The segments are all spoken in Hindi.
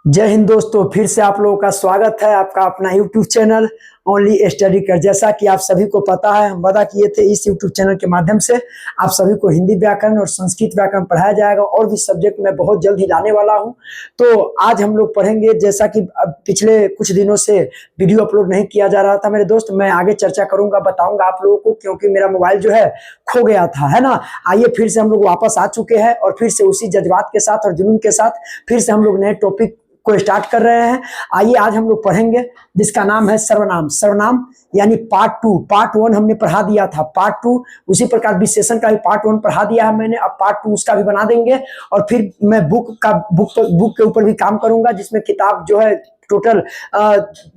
जय हिंद दोस्तों, फिर से आप लोगों का स्वागत है आपका अपना यूट्यूब चैनल ओनली स्टडी कर। जैसा कि आप सभी को पता है, हम वादा किए थे इस यूट्यूब चैनल के माध्यम से आप सभी को हिंदी व्याकरण और संस्कृत व्याकरण पढ़ाया जाएगा और भी सब्जेक्ट मैं बहुत जल्द ही लाने वाला हूं। तो आज हम लोग पढ़ेंगे, जैसा कि पिछले कुछ दिनों से वीडियो अपलोड नहीं किया जा रहा था मेरे दोस्त, मैं आगे चर्चा करूंगा, बताऊंगा आप लोगों को, क्योंकि मेरा मोबाइल जो है खो गया था, है ना। आइए फिर से हम लोग वापस आ चुके हैं और फिर से उसी जज्बात के साथ और जुनून के साथ फिर से हम लोग नए टॉपिक को स्टार्ट कर रहे हैं। आइए आज हम लोग पढ़ेंगे जिसका नाम है सर्वनाम। सर्वनाम यानी पार्ट 2। पार्ट 1 हमने पढ़ा दिया था, पार्ट 2 उसी प्रकार विशेषण का भी पार्ट 1 पढ़ा दिया है मैंने, अब पार्ट 2 उसका भी बना देंगे। और फिर मैं बुक के ऊपर भी काम करूंगा, जिसमें किताब जो है टोटल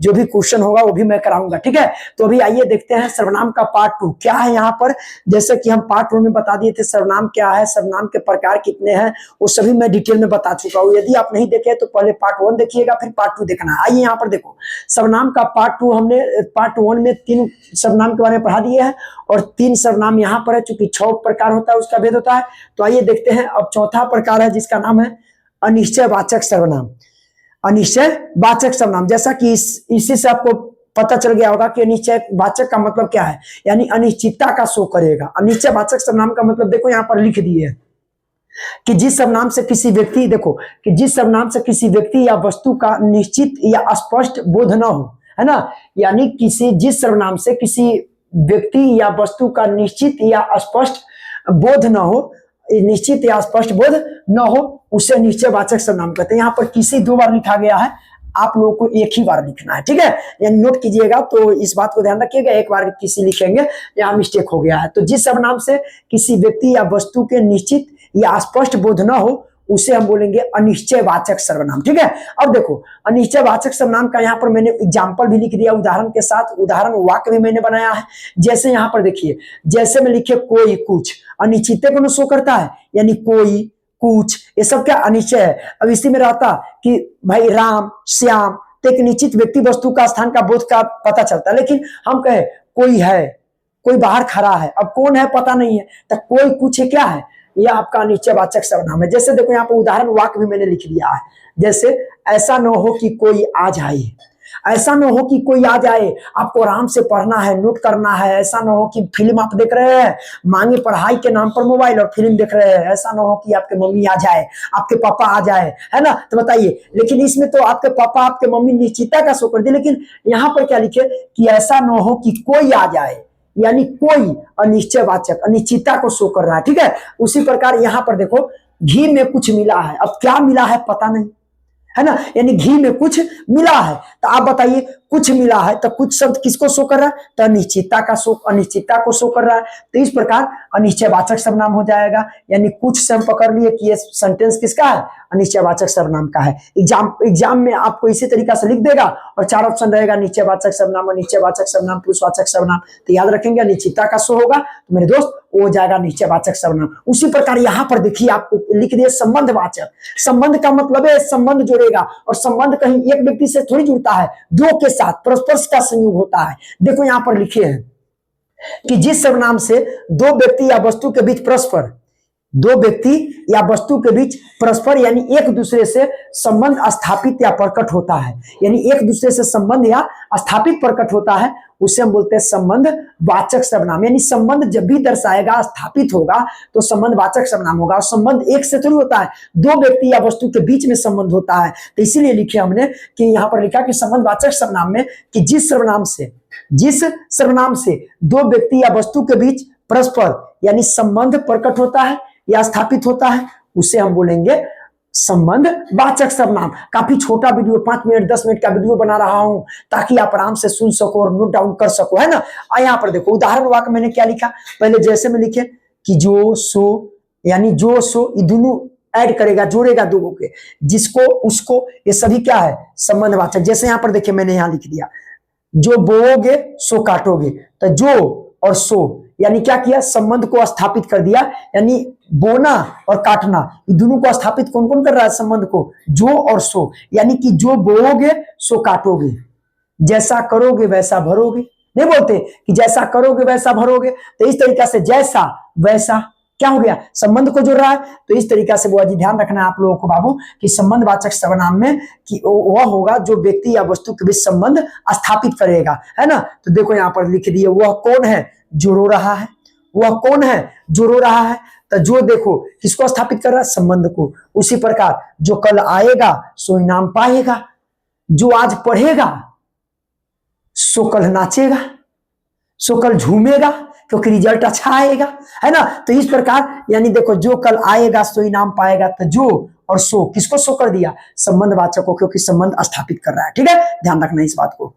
जो भी क्वेश्चन होगा वो भी मैं कराऊंगा, ठीक है। तो अभी आइए देखते हैं सर्वनाम का पार्ट 2 क्या है। यहाँ पर जैसे कि हम पार्ट 1 में बता दिए थे सर्वनाम क्या है, सर्वनाम के प्रकार कितने हैं, वो सभी मैं डिटेल में बता चुका हूँ। यदि आप नहीं देखे तो पहले पार्ट 1 देखिएगा, फिर पार्ट 2 देखना है। आइए यहाँ पर देखो, सर्वनाम का पार्ट 2 हमने पार्ट 1 में 3 सर्वनाम के बारे में पढ़ा दिए हैं और 3 सर्वनाम यहाँ पर है, चूंकि 6 प्रकार होता है उसका भेद होता है। तो आइए देखते हैं, अब चौथा प्रकार है जिसका नाम है अनिश्चयवाचक सर्वनाम। अनिश्चयवाचक सर्वनाम, जैसा कि इसी से आपको पता चल गया होगा कि अनिश्चयवाचक का मतलब क्या है, यानी अनिश्चितता का शो करेगा। अनिश्चयवाचक सर्वनाम का मतलब देखो यहाँ पर लिख दिए कि जिस सर्वनाम से किसी व्यक्ति, देखो कि जिस सर्वनाम से किसी व्यक्ति या वस्तु का निश्चित या स्पष्ट बोध न हो, है ना। यानी जिस सर्वनाम से किसी व्यक्ति या वस्तु का निश्चित या स्पष्ट बोध न हो, निश्चित या स्पष्ट बोध न हो, उसे निश्चयवाचक सर्वनाम कहते हैं। यहाँ पर किसी 2 बार लिखा गया है, आप लोगों को एक ही बार लिखना है, ठीक है। यानी नोट कीजिएगा, तो इस बात को ध्यान रखिएगा, एक बार किसी लिखेंगे यहाँ मिस्टेक हो गया है। तो जिस सर्वनाम से किसी व्यक्ति या वस्तु के निश्चित या स्पष्ट बोध न हो, उसे हम बोलेंगे अनिश्चयवाचक सर्वनाम, ठीक है। अब देखो अनिश्चयवाचक सर्वनाम का यहाँ पर मैंने एग्जाम्पल भी लिख दिया, उदाहरण के साथ, उदाहरण वाक्य भी मैंने बनाया है। जैसे यहाँ पर देखिए, जैसे में लिखे कोई कुछ, अनिश्चितता को शो करता है, यानी कोई कुछ, ये सब क्या अनिश्चय है। अब इसी में रहता कि भाई राम श्याम, तो एक निश्चित व्यक्ति वस्तु का स्थान का बोध का पता चलता है। लेकिन हम कहे कोई है, कोई बाहर खड़ा है, अब कौन है पता नहीं है, तो कोई कुछ है, क्या है, यह आपका अनिश्चयवाचक सर्वनाम है। जैसे देखो यहाँ पर उदाहरण वाक्य भी मैंने लिख दिया है, जैसे ऐसा न हो कि कोई आ जाए, ऐसा न हो कि कोई आ जाए, आपको आराम से पढ़ना है, नोट करना है। ऐसा न हो कि फिल्म आप देख रहे हैं, मांगे पढ़ाई के नाम पर मोबाइल और फिल्म देख रहे हैं, ऐसा न हो कि आपके मम्मी आ जाए, आपके पापा आ जाए, है ना। तो बताइए, लेकिन इसमें तो आपके पापा आपके मम्मी निश्चितता का शो कर दिए, लेकिन यहाँ पर क्या लिखे कि ऐसा न हो कि कोई आ जाए, यानी कोई अनिश्चयवाचक, अनिश्चितता को शो कर रहा है, ठीक है। उसी प्रकार यहाँ पर देखो, घी में कुछ मिला है, अब क्या मिला है पता नहीं, है ना, यानी घी में कुछ मिला है। तो आप बताइए, कुछ मिला है तो कुछ शब्द किसको शो कर रहा है, तो अनिश्चितता को शो कर रहा है। तो इस प्रकार अनिश्चयवाचक सर्वनाम हो जाएगा। यानी कुछ से हम पकड़ लिए कि ये सेंटेंस किसका है, अनिश्चयवाचक सर्वनाम का है। एग्जाम में आपको इसी तरीका से लिख देगा और 4 ऑप्शन रहेगा, निश्चयवाचक सर्वनाम, अनिश्चयवाचक सर्वनाम, पुरुषवाचक सर्वनाम। तो याद रखेंगे अनिश्चितता का शो होगा तो मेरे दोस्त वो हो जाएगा निश्चयवाचक सर्वनाम। उसी प्रकार यहाँ पर देखिए, आपको लिख दिए संबंधवाचक। संबंध का मतलब है संबंध जोड़ेगा, और संबंध कहीं एक व्यक्ति से थोड़ी जुड़ता है, 2 के साथ परस्पर का संयोग होता है। देखो यहाँ पर लिखे हैं कि जिस सर्वनाम से 2 व्यक्ति या वस्तु के बीच परस्पर, 2 व्यक्ति या वस्तु के बीच परस्पर यानी एक दूसरे से संबंध स्थापित या प्रकट होता है, यानी एक दूसरे से संबंध या स्थापित प्रकट होता है, उसे हम बोलते हैं संबंध वाचक सर्वनाम। यानी संबंध जब भी दर्शाएगा, स्थापित होगा, तो संबंध वाचक सर्वनाम होगा। और संबंध एक से थोड़ी होता है, 2 व्यक्ति या वस्तु के बीच में संबंध होता है। तो इसीलिए लिखे हमने कि यहाँ पर लिखा कि संबंध वाचक सर्वनाम में कि जिस सर्वनाम से 2 व्यक्ति या वस्तु के बीच परस्पर यानी संबंध प्रकट होता है या स्थापित होता है, उसे हम बोलेंगे संबंध वाचक सर्वनाम। काफी छोटा वीडियो, 5 मिनट 10 मिनट का वीडियो बना रहा हूं ताकि आप आराम से सुन सको और नोट डाउन कर सको, है ना। यहाँ पर देखो उदाहरण वाक्य मैंने क्या लिखा, पहले जैसे में लिखे कि जो सो, यानी जो सो, ये दोनों ऐड करेगा, जोड़ेगा 2 के, जिसको उसको, ये सभी क्या है, संबंधवाचक। जैसे यहाँ पर देखिए मैंने यहाँ लिख दिया, जो बोओगे सो काटोगे, तो जो और सो यानी क्या किया, संबंध को स्थापित कर दिया। यानी बोना और काटना, ये दोनों को स्थापित कौन कौन कर रहा है, संबंध को, जो और सो। यानी कि जो बोओगे सो काटोगे, जैसा करोगे वैसा भरोगे। नहीं बोलते कि जैसा करोगे वैसा भरोगे, तो इस तरीका से जैसा वैसा क्या हो गया, संबंध को जोड़ रहा है। तो इस तरीका से बुआ जी ध्यान रखना है आप लोगों को बाबू कि संबंधवाचक सर्वनाम में कि वह होगा जो व्यक्ति या वस्तु के बीच संबंध स्थापित करेगा, है ना। तो देखो यहाँ पर लिख दिए, वह कौन है जो रो रहा है, वह कौन है जो रो रहा है। तो जो देखो किसको स्थापित कर रहा है, संबंध को। उसी प्रकार जो कल आएगा सो इनाम पाएगा, जो आज पढ़ेगा सो कल नाचेगा, सो कल झूमेगा क्योंकि रिजल्ट अच्छा आएगा, है ना। तो इस प्रकार यानी देखो जो कल आएगा सो इनाम पाएगा, तो जो और सो किसको सो कर दिया, संबंधवाचक को, क्योंकि संबंध स्थापित कर रहा है। ठीक है, ध्यान रखना इस बात को।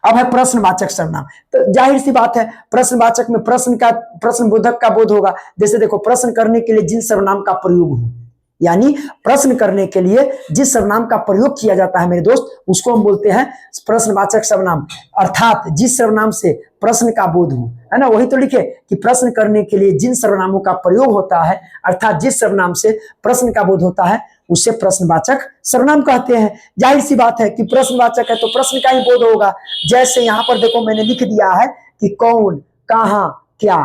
अब है प्रश्नवाचक सर्वनाम। तो जाहिर सी बात है प्रश्नवाचक में प्रश्न बोधक का बोध होगा। जैसे देखो प्रश्न करने के लिए जिन सर्वनाम का प्रयोग हो, यानी प्रश्न करने के लिए जिस सर्वनाम का प्रयोग किया जाता है मेरे दोस्त, उसको हम बोलते हैं प्रश्नवाचक सर्वनाम। अर्थात जिस सर्वनाम से प्रश्न का बोध हो, है ना। वही तो लिखे कि प्रश्न करने के लिए जिन सर्वनामों का प्रयोग होता है, अर्थात जिस सर्वनाम से प्रश्न का बोध होता है, उसे प्रश्नवाचक सर्वनाम कहते हैं। जाहिर सी बात है कि प्रश्नवाचक है तो प्रश्न का ही बोध होगा। जैसे यहां पर देखो मैंने लिख दिया है कि कौन, कहां, क्या,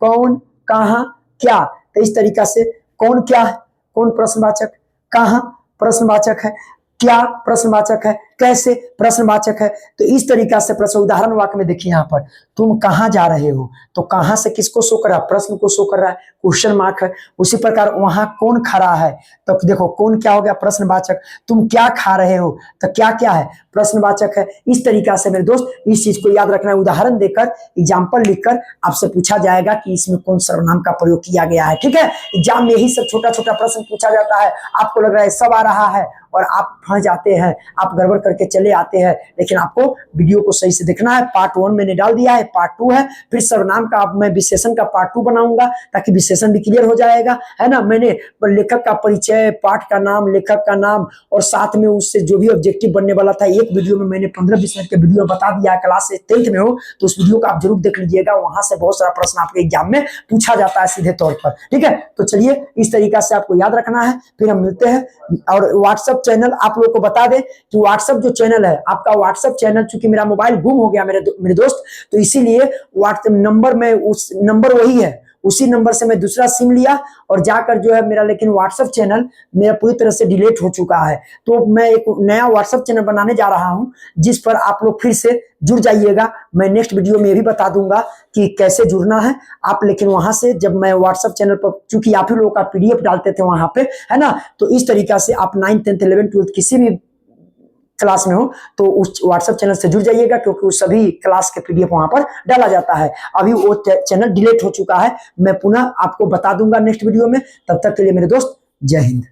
कौन, कहां, क्या। तो इस तरीका से कौन क्या है, कौन प्रश्नवाचक, कहां प्रश्नवाचक है, क्या प्रश्नवाचक है, कैसे प्रश्नवाचक है। तो इस तरीका से प्रश्न उदाहरण वाक्य में देखिए, यहाँ पर तुम कहां जा रहे हो, तो कहां से किसको शो कर रहा है, प्रश्न को शो कर रहा है, क्वेश्चन मार्क है। उसी प्रकार वहां कौन खड़ा है, तो देखो कौन क्या हो गया, प्रश्नवाचक। तुम क्या खा रहे हो, तो क्या क्या है, प्रश्नवाचक है। इस तरीका से मेरे दोस्त इस चीज को याद रखना है। उदाहरण देकर एग्जाम्पल लिखकर आपसे पूछा जाएगा कि इसमें कौन सर्वनाम का प्रयोग किया गया है। ठीक है, एग्जाम में यही सब छोटा छोटा प्रश्न पूछा जाता है, आपको लग रहा है सब आ रहा है और आप फंस जाते हैं, आप गड़बड़ करके चले आते हैं। लेकिन आपको वीडियो को सही से देखना है। पार्ट 1 मैंने डाल दिया है, पार्ट 2 है, फिर सर्वनाम का मैं विशेषण का पार्ट 2 बनाऊंगा ताकि विशेषण भी क्लियर हो जाएगा, है ना। मैंने लेखक का परिचय, पाठ का नाम, लेखक का नाम और साथ में उससे जो भी ऑब्जेक्टिव बनने वाला था एक वीडियो में मैंने 15-20 मिनट के वीडियो बता दिया है। क्लास 10th में हो तो उस वीडियो को आप जरूर देख लीजिएगा, वहां से बहुत सारा प्रश्न आपके एग्जाम में पूछा जाता है सीधे तौर पर। ठीक है, तो चलिए इस तरीका से आपको याद रखना है। फिर हम मिलते हैं। और व्हाट्सएप चैनल आप लोगों को बता दें कि व्हाट्सएप जो चैनल है आपका, व्हाट्सएप चैनल, चूंकि मेरा मोबाइल गुम हो गया मेरे दोस्त, तो इसीलिए व्हाट्सएप नंबर में उस नंबर वही है, उसी नंबर से मैं दूसरा सिम लिया और जाकर जो है मेरा, लेकिन व्हाट्सएप चैनल मेरा पूरी तरह से डिलीट हो चुका है। तो मैं एक नया व्हाट्सएप चैनल बनाने जा रहा हूं जिस पर आप लोग फिर से जुड़ जाइएगा। मैं नेक्स्ट वीडियो में ये भी बता दूंगा कि कैसे जुड़ना है आप। लेकिन वहां से जब मैं व्हाट्सएप चैनल पर, चूंकि आप ही लोगों का पीडीएफ डालते थे वहां पे, है ना, तो इस तरीका से आप 9th 10th 11th 12th किसी भी क्लास में हो तो उस व्हाट्सएप चैनल से जुड़ जाइएगा, क्योंकि उस सभी क्लास के पीडीएफ वहां पर डाला जाता है। अभी वो चैनल डिलीट हो चुका है, मैं पुनः आपको बता दूंगा नेक्स्ट वीडियो में। तब तक के लिए मेरे दोस्त, जय हिंद।